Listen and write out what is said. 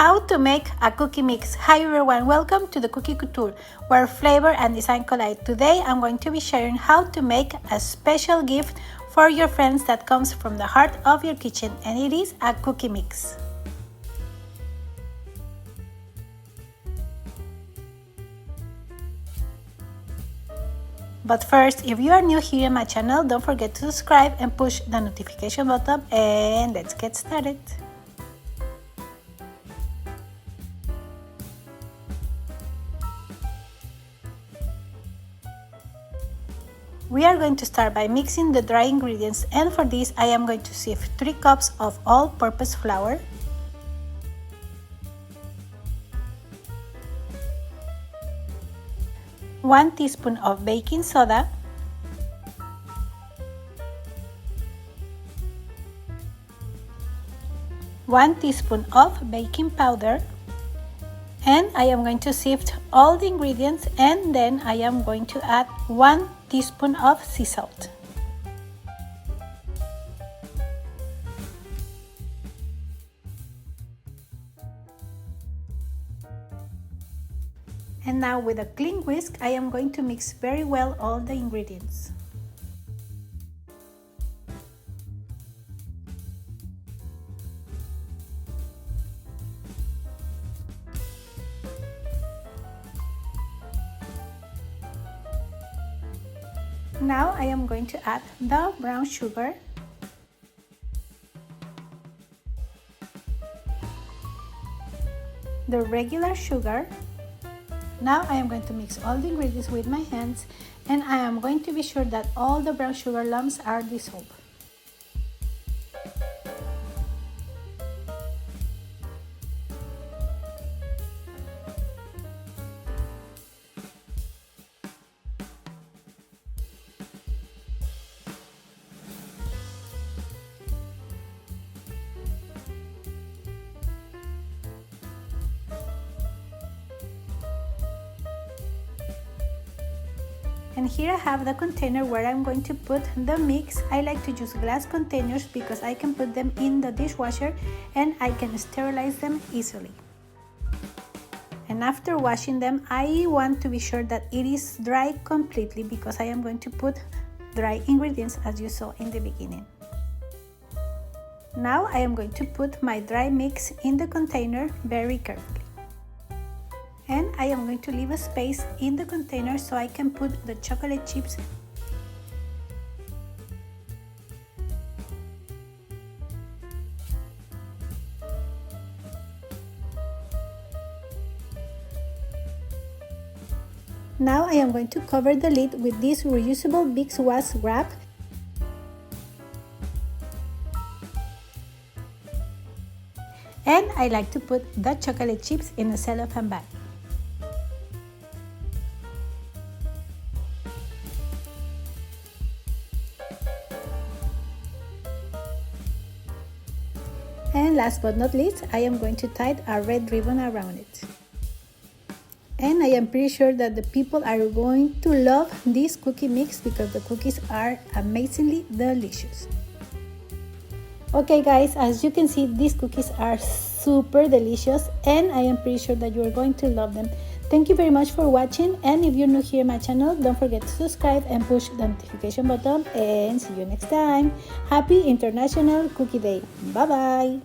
How to make a cookie mix. Hi everyone, welcome to the Cookie Couture, where flavor and design collide. Today I'm going to be sharing how to make a special gift for your friends that comes from the heart of your kitchen, and it is a cookie mix. But first, if you are new here in my channel, don't forget to subscribe and push the notification button, and let's get started. We are going to start by mixing the dry ingredients, and for this I am going to sift 3 cups of all-purpose flour, 1 teaspoon of baking soda, 1 teaspoon of baking powder, and I am going to sift all the ingredients, and then I am going to add 1 teaspoon of sea salt. And now with a clean whisk, I am going to mix very well all the ingredients. Now I am going to add the brown sugar, the regular sugar. Now I am going to mix all the ingredients with my hands, and I am going to be sure that all the brown sugar lumps are dissolved. And here I have the container where I'm going to put the mix. I like to use glass containers because I can put them in the dishwasher and I can sterilize them easily. And after washing them, I want to be sure that it is dry completely because I am going to put dry ingredients, as you saw in the beginning. Now I am going to put my dry mix in the container very carefully. And I am going to leave a space in the container so I can put the chocolate chips. Now I am going to cover the lid with this reusable beeswax wrap. And I like to put the chocolate chips in a cellophane bag. And last but not least, I am going to tie a red ribbon around it. And I am pretty sure that the people are going to love this cookie mix because the cookies are amazingly delicious. Okay guys, as you can see, these cookies are super delicious and I am pretty sure that you are going to love them. Thank you very much for watching, and if you're new here in my channel, don't forget to subscribe and push the notification button, and see you next time. Happy International Cookie Day. Bye bye.